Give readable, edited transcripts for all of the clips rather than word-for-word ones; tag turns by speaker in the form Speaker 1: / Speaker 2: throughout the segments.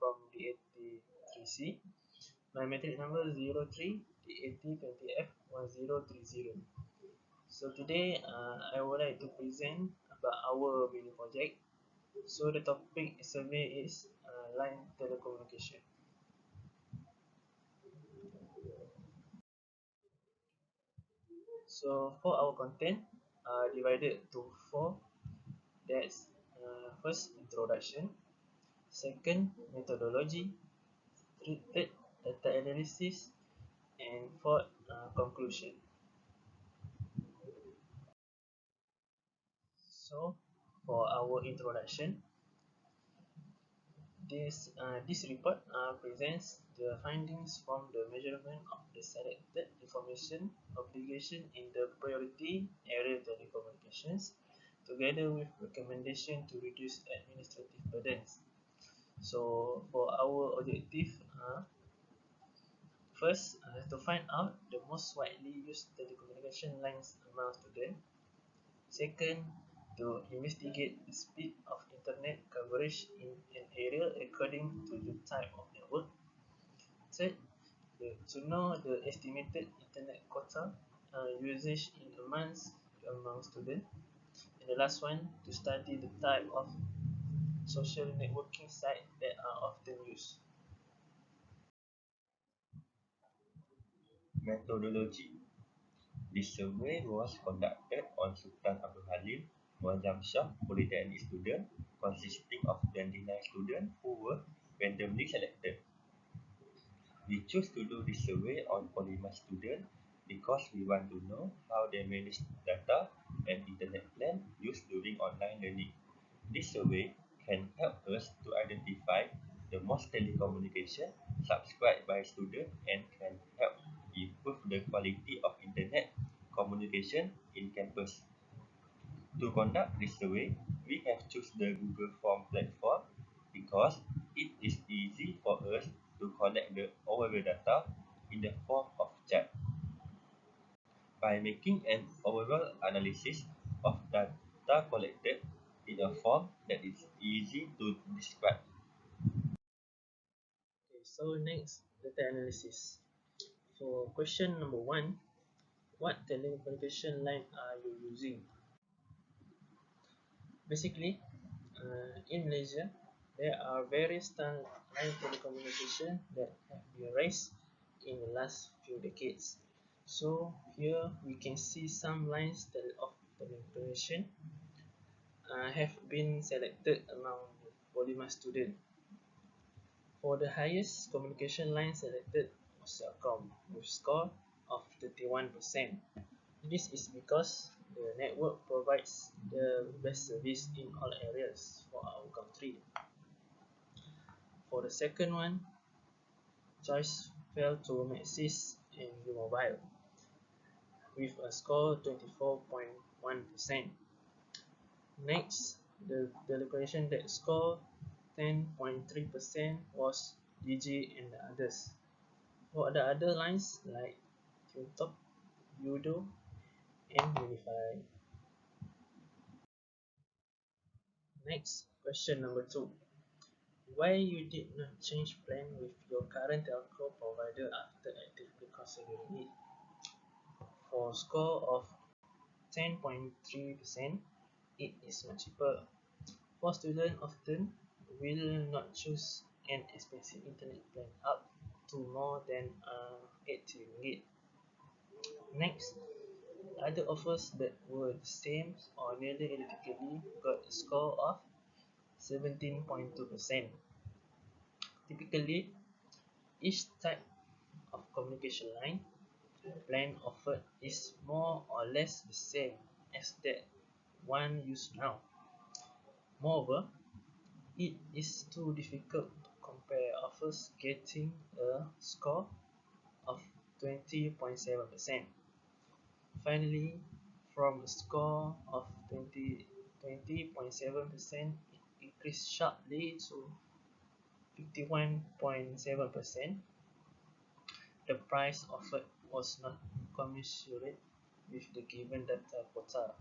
Speaker 1: from DAT3C. My matric number is 03 DAT20F1030. So today I would like to present about our mini project. So the topic survey is line telecommunication. So for our content divided to four. That's first introduction, second methodology, third data analysis, and fourth conclusion. So for our introduction, this report presents the findings from the measurement of the selected information obligation in the priority area telecommunications, together with recommendation to reduce administrative burdens. So for our objective, first to find out the most widely used telecommunication lines among students. Second, to investigate the speed of internet coverage in an area according to the type of network. Third, to know the estimated internet quota usage in a month among students. And the last one, to study the type of social networking sites that are often used.
Speaker 2: Methodology. This survey was conducted on Sultan Abdul Halim Muazzam Shah Polytechnic student, consisting of 29 students who were randomly selected. We chose to do this survey on Polymath students because we want to know how they manage data and internet plan used during online learning. This survey can help us to identify the most telecommunication subscribed by students and can help improve the quality of internet communication in campus. To conduct this survey, we have chosen the Google Form platform because it is easy for us to collect the overall data in the form of chart. By making an overall analysis of data collected in a form that is easy to describe.
Speaker 1: Okay, so next, data analysis. For question number one, what telecommunication line are you using? Basically, in Malaysia, there are various line telecommunication that have been raised in the last few decades. So here we can see some lines of telecommunication have been selected among Polymath students. For the highest communication line selected was Celcom with score of 31%. This is because the network provides the best service in all areas for our country. For the second one, choice fell to Maxis and U-Mobile with a score 24.1%. Next, the location that scored 10.3% was DG and the others. For the other lines like Qtop, Udo, and Unify. Next, question number 2. Why you did not change plan with your current telco provider after actively considering it? For a score of 10.3%, it is much cheaper. For students often will not choose an expensive internet plan up to more than 80 ringgit. Next, other offers that were the same or nearly identically got a score of 17.2%. Typically, each type of communication line plan offered is more or less the same as that one used now. Moreover, it is too difficult to compare offers getting a score of 20.7%. Finally, from a score of 20.7%, it increased sharply to 51.7%. The price offered was not commensurate with the given data quota.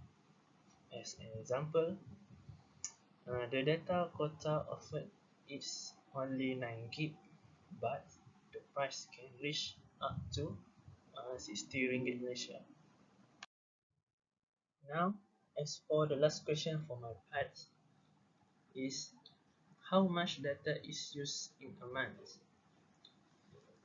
Speaker 1: As an example, the data quota offered is only 9 gig, but the price can reach up to 60 ringgit Malaysia. Now, as for the last question for my part is how much data is used in a month?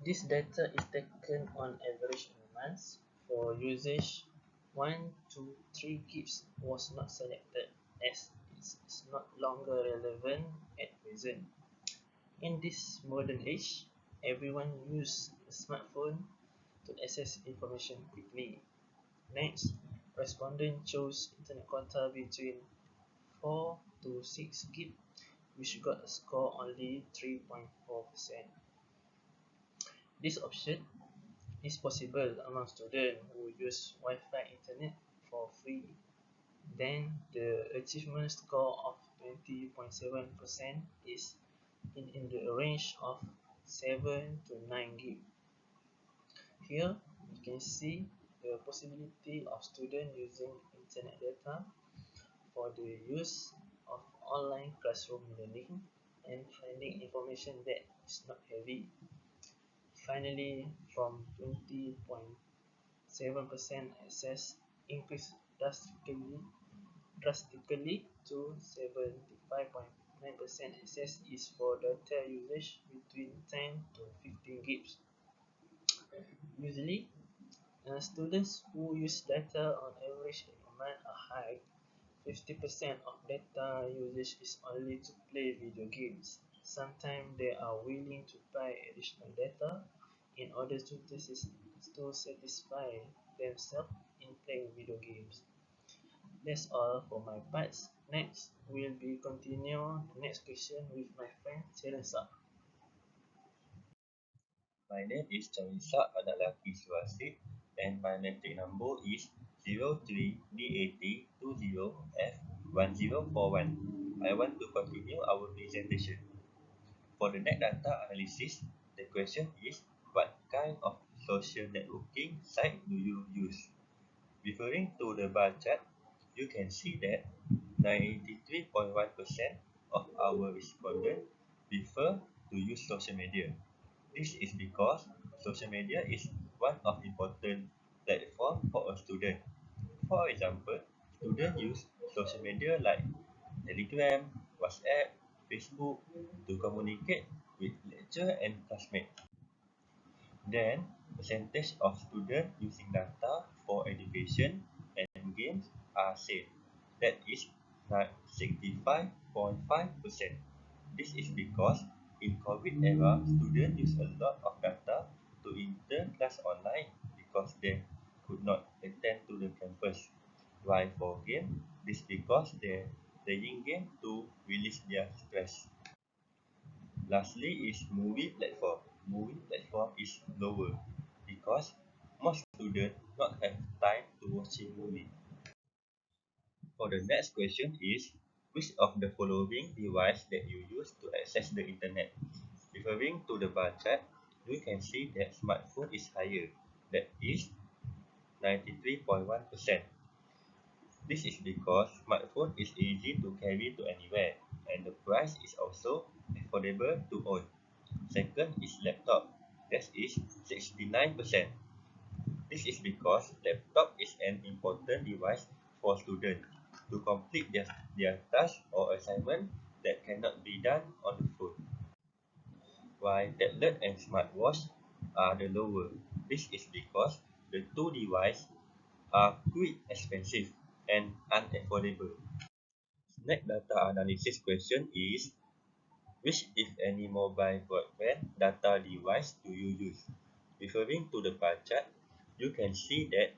Speaker 1: This data is taken on average in a month. For usage, 1 to 3 gigs was not selected as it is not longer relevant at present. In this modern age, everyone uses a smartphone to access information quickly. Next, respondent chose internet quota between 4 to 6 gig, which got a score only 3.4%. This option is possible among students who use Wi-Fi internet for free. Then the achievement score of 20.7% is in the range of 7 to 9 gig. Here you can see the possibility of students using internet data for the use of online classroom learning and finding information that is not heavy. Finally, from 20.7% access increased drastically to 75.9% access is for data usage between 10 to 15 gigs. Usually, students who use data on average in a month are high. 50% of data usage is only to play video games. Sometimes they are willing to buy additional data in order to satisfy themselves in playing video games. That's all for my parts. Next, we'll be continue the next question with my friend Teresa.
Speaker 2: My name is Charissa anak lelaki Suhasid and my metric number is 03D8020F1041. I want to continue our presentation. For the net data analysis, the question is what kind of social networking site do you use? Referring to the bar chart, you can see that 93.1% of our respondents prefer to use social media. This is because social media is one of important platform for a student. For example, students use social media like Telegram, WhatsApp, Facebook to communicate with lecturer and classmates. Then, percentage of students using data for education and games are same. That is 65.5%. This is because in COVID era, students use a lot of data to enter class online because they could not attend to the campus. While for game, this because they playing game to release their stress. Lastly is movie platform. Movie platform is lower because most students not have time to watching movie. For the next question is which of the following device that you use to access the internet? Referring to the bar chart, you can see that smartphone is higher. That is 93.1%. This is because smartphone is easy to carry to anywhere and the price is also affordable to own. Second is laptop. That is 69%. This is because laptop is an important device for students to complete their task or assignment that cannot be done on the phone. While tablet and smartwatch are the lower. This is because the two devices are quite expensive and unaffordable. Next data analysis question is which, if any, mobile broadband data device do you use? Referring to the bar chart, you can see that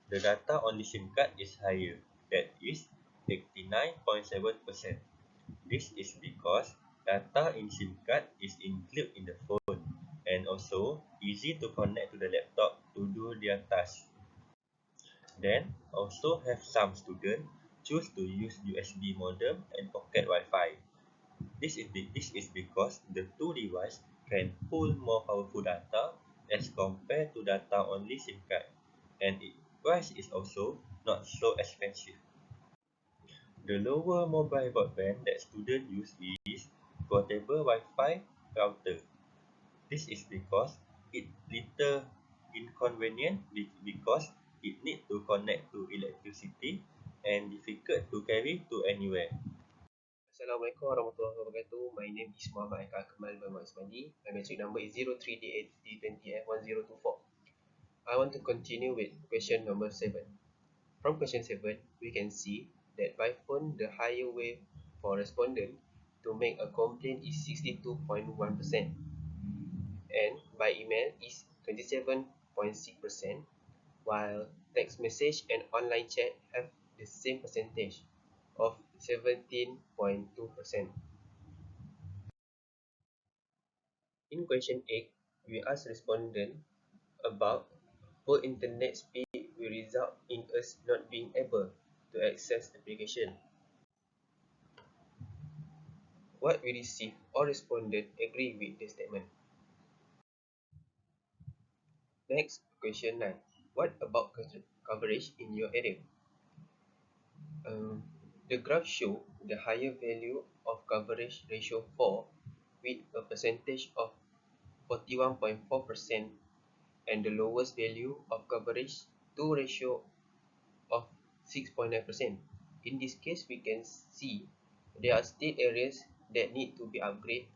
Speaker 2: the data on the SIM card is higher, that is 89.7%. This is because data in SIM card is included in the phone and also easy to connect to the laptop to do their tasks. Then also have some students choose to use USB modem and pocket Wi-Fi. This is because the two devices can pull more powerful data as compared to data only SIM card, and its price is also not so expensive. The lower mobile broadband that students use is portable Wi-Fi router. This is because it little inconvenient because it need to connect to electricity and difficult to carry to anywhere.
Speaker 3: Assalamualaikum warahmatullahi wabarakatuh. My name is Muhammad Eka Kamal Muhammad Ismani. My metric number is 03D85020F1024. I want to continue with question number 7. From question 7, we can see that by phone, the higher wave for respondent to make a complaint is 62.1%, and by email is 27.6%, while text message and online chat have the same percentage of 17.2%. In question 8, we ask respondent about poor internet speed will result in us not being able to access the application. What we receive or respondent agree with the statement. Next, question 9. What about coverage in your area? The graph show the higher value of coverage ratio 4 with a percentage of 41.4% and the lowest value of coverage 2 ratio of 6.9%. In this case, we can see there are still areas that need to be upgraded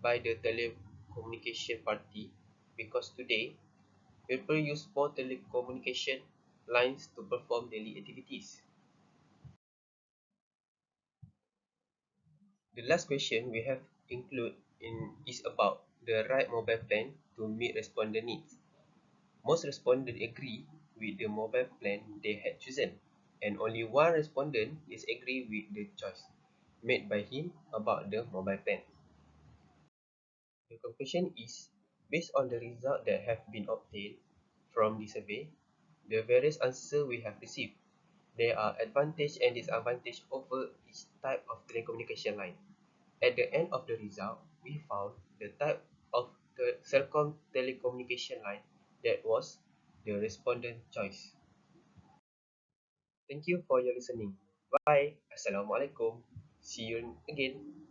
Speaker 3: by the telecommunication party because today people use more telecommunication lines to perform daily activities. The last question we have include in is about the right mobile plan to meet respondent needs. Most respondents agree with the mobile plan they had chosen, and only one respondent disagree with the choice made by him about the mobile plan. The conclusion is, based on the result that have been obtained from the survey, the various answers we have received, there are advantages and disadvantages over each type of telecommunication line. At the end of the result, we found the type of the Celcom telecommunication line that was the respondent choice. Thank you for your listening. Bye. Assalamualaikum. See you again.